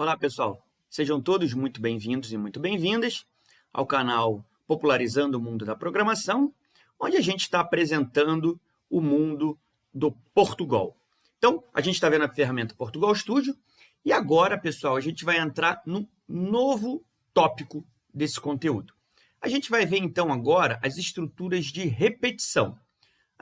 Olá, pessoal. Sejam todos muito bem-vindos e muito bem-vindas ao canal Popularizando o Mundo da Programação, onde a gente está apresentando o mundo do Portugal. Então, a gente está vendo a ferramenta Portugal Studio e agora, pessoal, a gente vai entrar no novo tópico desse conteúdo. A gente vai ver, então, agora as estruturas de repetição.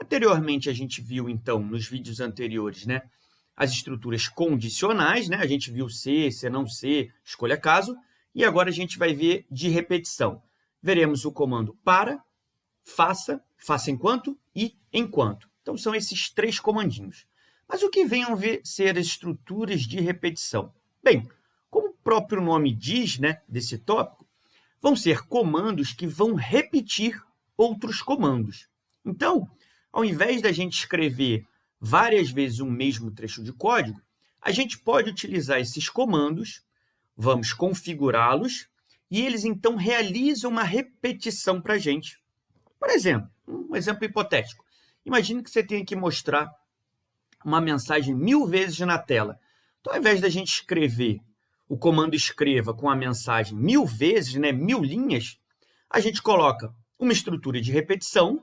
Anteriormente, a gente viu, então, nos vídeos anteriores, né, as estruturas condicionais, né? A gente viu se não se, escolha caso, e agora a gente vai ver de repetição. Veremos o comando para, faça, faça enquanto e enquanto. Então, são esses três comandinhos. Mas o que venham ser as estruturas de repetição? Bem, como o próprio nome diz, né, desse tópico, vão ser comandos que vão repetir outros comandos. Então, ao invés da gente escrever várias vezes um mesmo trecho de código, a gente pode utilizar esses comandos, vamos configurá-los, e eles então realizam uma repetição para a gente. Por exemplo, um exemplo hipotético. Imagine que você tenha que mostrar uma mensagem 1000 vezes na tela. Então, ao invés da gente escrever o comando escreva com a mensagem 1000 vezes, né, 1000 linhas, a gente coloca uma estrutura de repetição,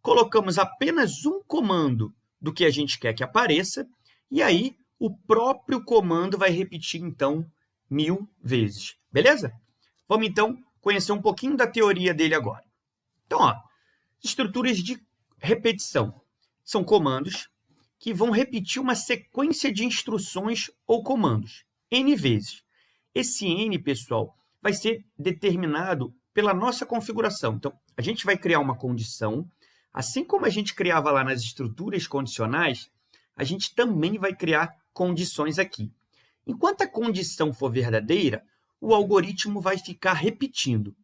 colocamos apenas um comando do que a gente quer que apareça, e aí o próprio comando vai repetir, então, 1000 vezes. Beleza? Vamos, então, conhecer um pouquinho da teoria dele agora. Então, ó, estruturas de repetição são comandos que vão repetir uma sequência de instruções ou comandos, N vezes. Esse N, pessoal, vai ser determinado pela nossa configuração. Então, a gente vai criar uma condição. Assim como a gente criava lá nas estruturas condicionais, a gente também vai criar condições aqui. Enquanto a condição for verdadeira, o algoritmo vai ficar repetindo.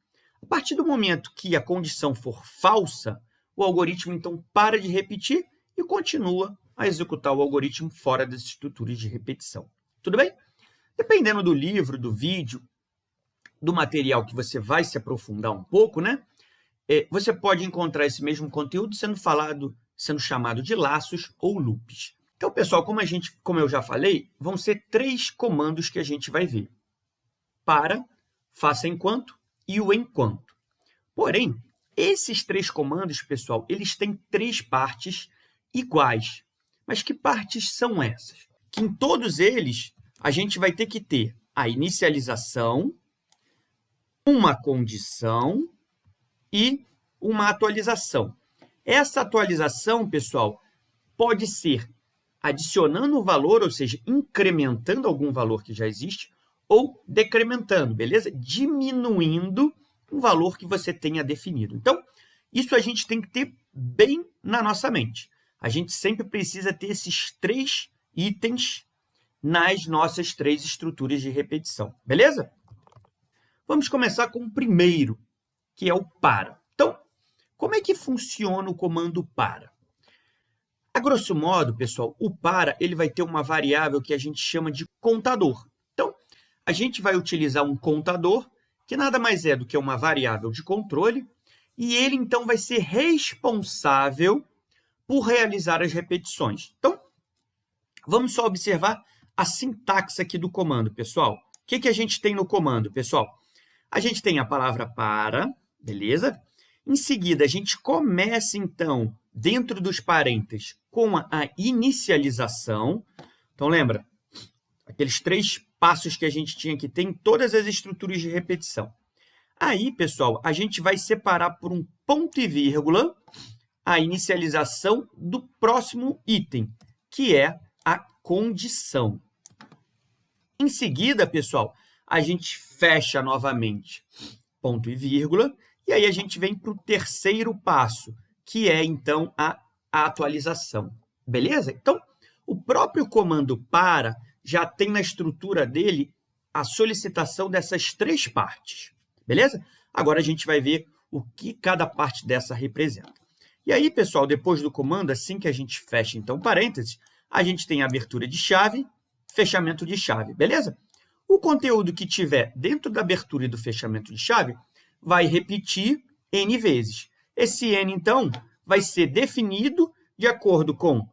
A partir do momento que a condição for falsa, o algoritmo então para de repetir e continua a executar o algoritmo fora das estruturas de repetição. Tudo bem? Dependendo do livro, do vídeo, do material que você vai se aprofundar um pouco, né? Você pode encontrar esse mesmo conteúdo sendo chamado de laços ou loops. Então, pessoal, como eu já falei, vão ser três comandos que a gente vai ver. Para, faça enquanto e o enquanto. Porém, esses três comandos, pessoal, eles têm três partes iguais. Mas que partes são essas? Que em todos eles, a gente vai ter que ter a inicialização, uma condição e uma atualização. Essa atualização, pessoal, pode ser adicionando um valor, ou seja, incrementando algum valor que já existe, ou decrementando, beleza? Diminuindo um valor que você tenha definido. Então, isso a gente tem que ter bem na nossa mente. A gente sempre precisa ter esses três itens nas nossas três estruturas de repetição, beleza? Vamos começar com o primeiro, que é o para. Então, como é que funciona o comando para? A grosso modo, pessoal, o para ele vai ter uma variável que a gente chama de contador. Então, a gente vai utilizar um contador, que nada mais é do que uma variável de controle, e ele, então, vai ser responsável por realizar as repetições. Então, vamos só observar a sintaxe aqui do comando, pessoal. O que a gente tem no comando, pessoal? A gente tem a palavra para, beleza? Em seguida, a gente começa, então, dentro dos parênteses, com a inicialização. Então, lembra? Aqueles três passos que a gente tinha que ter em todas as estruturas de repetição. Aí, pessoal, a gente vai separar por um ponto e vírgula a inicialização do próximo item, que é a condição. Em seguida, pessoal, a gente fecha novamente ponto e vírgula, e aí a gente vem para o terceiro passo, que é, então, a atualização. Beleza? Então, o próprio comando para já tem na estrutura dele a solicitação dessas três partes. Beleza? Agora a gente vai ver o que cada parte dessa representa. E aí, pessoal, depois do comando, assim que a gente fecha, então, parênteses, a gente tem abertura de chave, fechamento de chave. Beleza? O conteúdo que tiver dentro da abertura e do fechamento de chave vai repetir N vezes. Esse N, então, vai ser definido de acordo com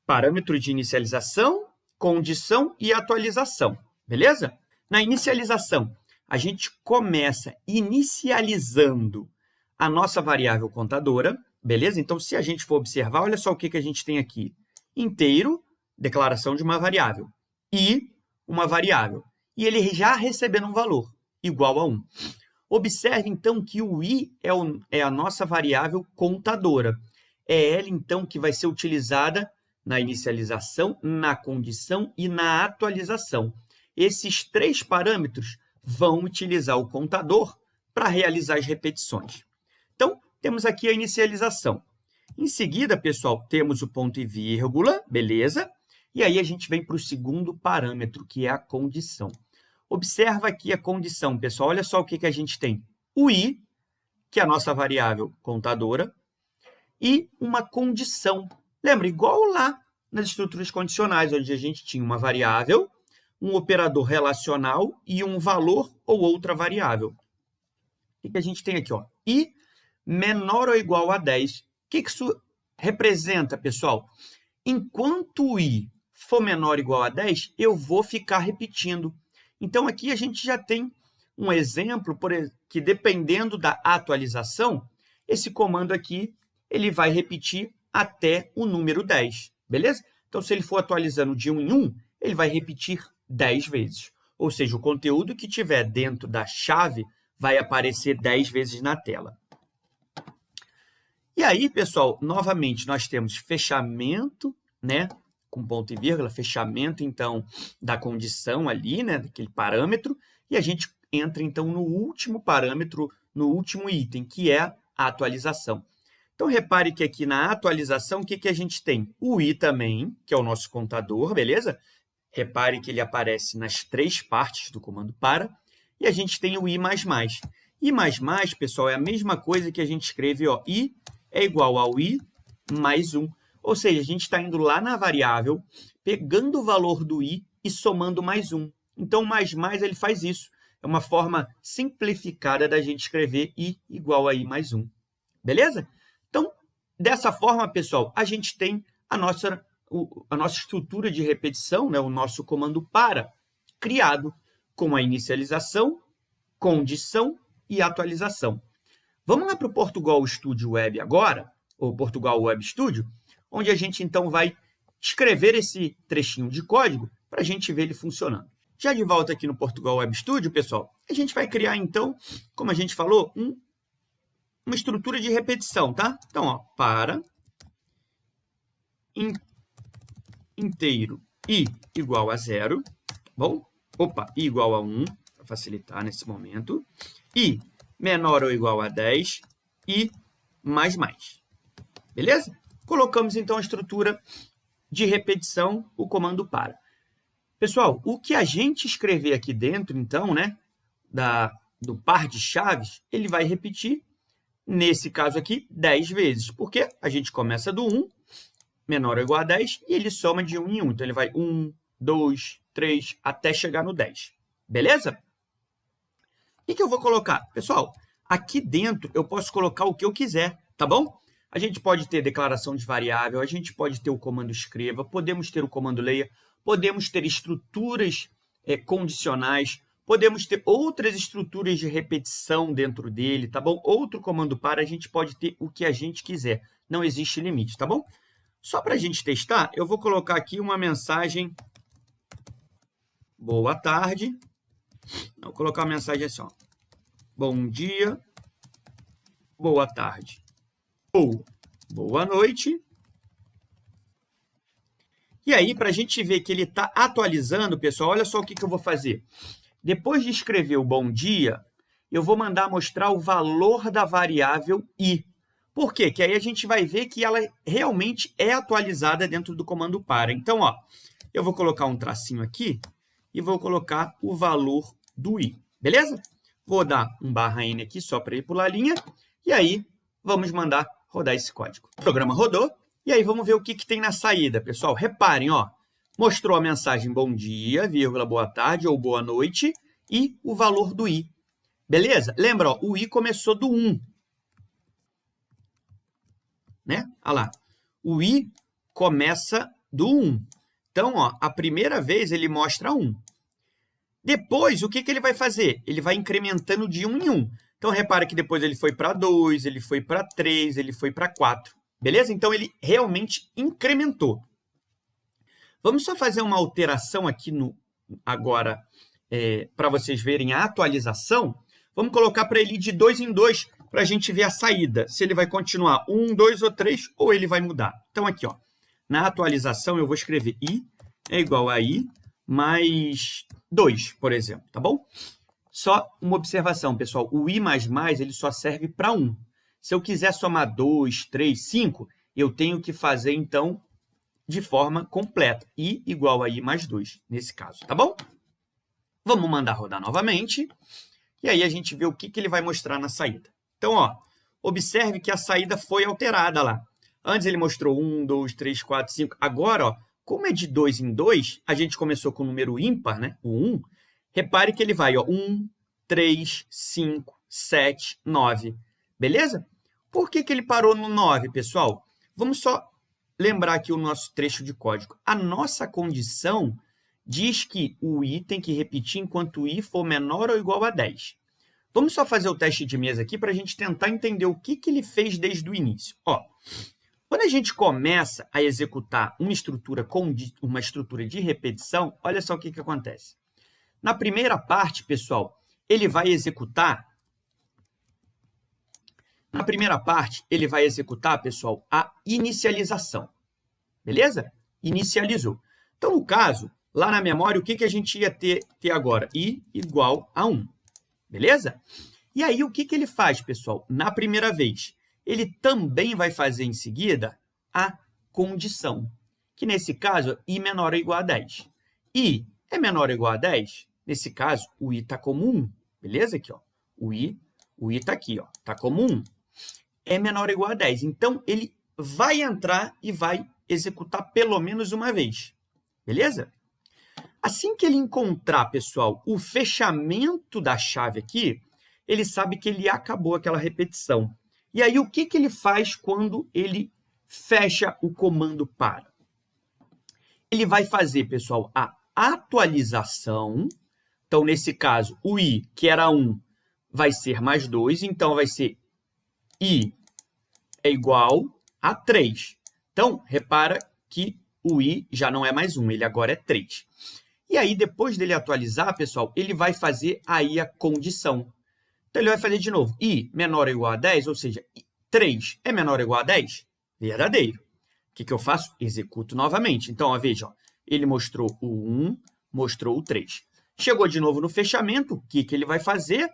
parâmetro de inicialização, condição e atualização. Beleza? Na inicialização, a gente começa inicializando a nossa variável contadora, beleza? Então, se a gente for observar, olha só o que a gente tem aqui. Inteiro, declaração de uma variável, e uma variável. E ele já recebendo um valor, igual a 1. Observe, então, que o i é a nossa variável contadora. É ela, então, que vai ser utilizada na inicialização, na condição e na atualização. Esses 3 parâmetros vão utilizar o contador para realizar as repetições. Então, temos aqui a inicialização. Em seguida, pessoal, temos o ponto e vírgula, beleza? E aí a gente vem para o segundo parâmetro, que é a condição. Observa aqui a condição, pessoal. Olha só o que a gente tem. O i, que é a nossa variável contadora, e uma condição. Lembra, igual lá nas estruturas condicionais, onde a gente tinha uma variável, um operador relacional e um valor ou outra variável. O que a gente tem aqui? Ó? I menor ou igual a 10. O que isso representa, pessoal? Enquanto o i for menor ou igual a 10, eu vou ficar repetindo. Então, aqui a gente já tem um exemplo que, dependendo da atualização, esse comando aqui ele vai repetir até o número 10, beleza? Então, se ele for atualizando de 1 em 1, ele vai repetir 10 vezes. Ou seja, o conteúdo que tiver dentro da chave vai aparecer 10 vezes na tela. E aí, pessoal, novamente, nós temos fechamento, né? Com ponto e vírgula, fechamento, então, da condição ali, né? Daquele parâmetro. E a gente entra, então, no último parâmetro, no último item, que é a atualização. Então, repare que aqui na atualização, o que a gente tem? O i também, que é o nosso contador, beleza? Repare que ele aparece nas 3 partes do comando para. E a gente tem o i++. I++, pessoal, é a mesma coisa que a gente escreve, ó, i é igual ao i mais 1. Ou seja, a gente está indo lá na variável, pegando o valor do i e somando mais 1. Então, o mais ele faz isso. É uma forma simplificada da gente escrever i igual a i mais 1. Beleza? Então, dessa forma, pessoal, a gente tem a nossa estrutura de repetição, né, o nosso comando para, criado com a inicialização, condição e atualização. Vamos lá para o Portugal Studio Web agora, ou Portugal Web Studio, onde a gente, então, vai escrever esse trechinho de código para a gente ver ele funcionando. Já de volta aqui no Portugal Web Studio, pessoal, a gente vai criar, então, como a gente falou, uma estrutura de repetição, tá? Então, ó, para inteiro i igual a 0, tá bom? Opa, i igual a 1, para facilitar nesse momento. I menor ou igual a 10 e mais. Beleza? Colocamos, então, a estrutura de repetição, o comando para. Pessoal, o que a gente escrever aqui dentro, então, né, do par de chaves, ele vai repetir, nesse caso aqui, 10 vezes, porque a gente começa do 1, menor ou igual a 10, e ele soma de 1 em 1. Então, ele vai 1, 2, 3, até chegar no 10. Beleza? O que eu vou colocar? Pessoal, aqui dentro eu posso colocar o que eu quiser, tá bom? A gente pode ter declaração de variável, a gente pode ter o comando escreva, podemos ter o comando leia, podemos ter estruturas condicionais, podemos ter outras estruturas de repetição dentro dele, tá bom? Outro comando para, a gente pode ter o que a gente quiser. Não existe limite, tá bom? Só para a gente testar, eu vou colocar aqui uma mensagem boa tarde. Vou colocar uma mensagem assim, ó. Bom dia, boa tarde ou boa noite. E aí, para a gente ver que ele está atualizando, pessoal, olha só o que eu vou fazer. Depois de escrever o bom dia, eu vou mandar mostrar o valor da variável i. Por quê? Que aí a gente vai ver que ela realmente é atualizada dentro do comando para. Então, ó, eu vou colocar um tracinho aqui e vou colocar o valor do i. Beleza? Vou dar um /n aqui só para ir pular a linha. E aí, vamos mandar rodar esse código. O programa rodou. E aí, vamos ver o que tem na saída, pessoal. Reparem, ó, mostrou a mensagem bom dia, vírgula, boa tarde ou boa noite e o valor do i. Beleza? Lembra, ó, o i começou do 1. Né? Olha lá. O i começa do 1. Então, ó, a primeira vez ele mostra 1. Depois, o que ele vai fazer? Ele vai incrementando de 1 em 1. Então, repara que depois ele foi para 2, ele foi para 3, ele foi para 4. Beleza? Então, ele realmente incrementou. Vamos só fazer uma alteração aqui agora, para vocês verem a atualização. Vamos colocar para ele de 2 em 2, para a gente ver a saída. Se ele vai continuar 1, 2 ou 3, ou ele vai mudar. Então, aqui, ó, na atualização, eu vou escrever I é igual a I mais 2, por exemplo, tá bom? Só uma observação, pessoal. O I++, ele só serve para 1. Se eu quiser somar 2, 3, 5, eu tenho que fazer, então, de forma completa. I igual a I mais 2, nesse caso, tá bom? Vamos mandar rodar novamente. E aí a gente vê o que ele vai mostrar na saída. Então, ó, observe que a saída foi alterada lá. Antes ele mostrou 1, 2, 3, 4, 5. Agora, ó, como é de 2 em 2, a gente começou com o número ímpar, né? O 1. Repare que ele vai, ó, 1, 3, 5, 7, 9. Beleza? Por que ele parou no 9, pessoal? Vamos só lembrar aqui o nosso trecho de código. A nossa condição diz que o I tem que repetir enquanto o I for menor ou igual a 10. Vamos só fazer o teste de mesa aqui para a gente tentar entender o que ele fez desde o início. Ó, quando a gente começa a executar uma estrutura de repetição, olha só o que acontece. Na primeira parte, pessoal, ele vai executar... pessoal, a inicialização. Beleza? Inicializou. Então, no caso, lá na memória, o que a gente ia ter agora? I igual a 1. Beleza? E aí, o que ele faz, pessoal? Na primeira vez, ele também vai fazer em seguida a condição, que nesse caso, I menor ou igual a 10. I é menor ou igual a 10? Nesse caso, o I está como 1. Beleza? Aqui, ó. O I está aqui, ó. Está como 1. É menor ou igual a 10. Então, ele vai entrar e vai executar pelo menos uma vez. Beleza? Assim que ele encontrar, pessoal, o fechamento da chave aqui, ele sabe que ele acabou aquela repetição. E aí, o que ele faz quando ele fecha o comando para? Ele vai fazer, pessoal, a atualização. Então, nesse caso, o I, que era 1, vai ser mais 2. Então, vai ser I é igual a 3. Então, repara que o I já não é mais 1, ele agora é 3. E aí, depois dele atualizar, pessoal, ele vai fazer aí a condição. Então, ele vai fazer de novo. I menor ou igual a 10, ou seja, 3 é menor ou igual a 10? Verdadeiro. O que eu faço? Executo novamente. Então, ó, veja, ó, ele mostrou o 1, mostrou o 3. Chegou de novo no fechamento, o que ele vai fazer?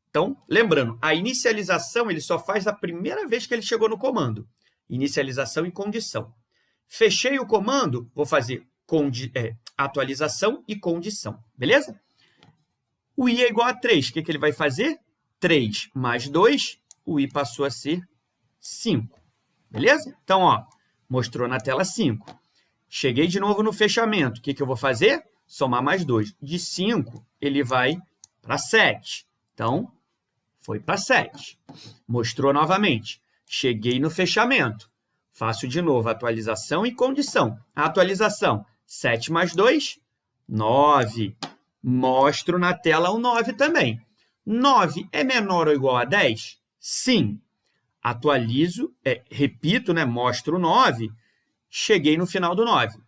Então, lembrando, a inicialização ele só faz da primeira vez que ele chegou no comando. Inicialização e condição. Fechei o comando, vou fazer atualização e condição. Beleza? O I é igual a 3. O que ele vai fazer? 3 mais 2, o I passou a ser 5. Beleza? Então, ó, mostrou na tela 5. Cheguei de novo no fechamento. O que eu vou fazer? Somar mais 2. De 5, ele vai para 7. Então, foi para 7. Mostrou novamente. Cheguei no fechamento. Faço de novo a atualização e condição. A atualização, 7 mais 2, 9. Mostro na tela o 9 também. 9 é menor ou igual a 10? Sim. Atualizo, repito, né? Mostro o 9. Cheguei no final do 9.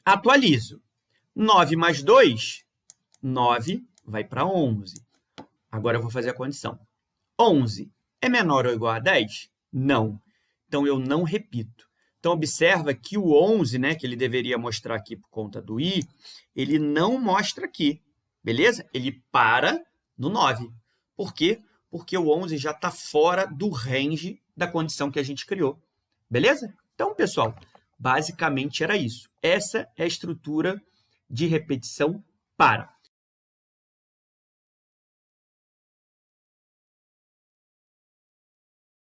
Atualizo. 9 mais 2, 9 vai para 11. Agora eu vou fazer a condição. 11 é menor ou igual a 10? Não. Então, eu não repito. Então, observa que o 11, né, que ele deveria mostrar aqui por conta do I, ele não mostra aqui, beleza? Ele para no 9. Por quê? Porque o 11 já está fora do range da condição que a gente criou, beleza? Então, pessoal, basicamente era isso. Essa é a estrutura de repetição para.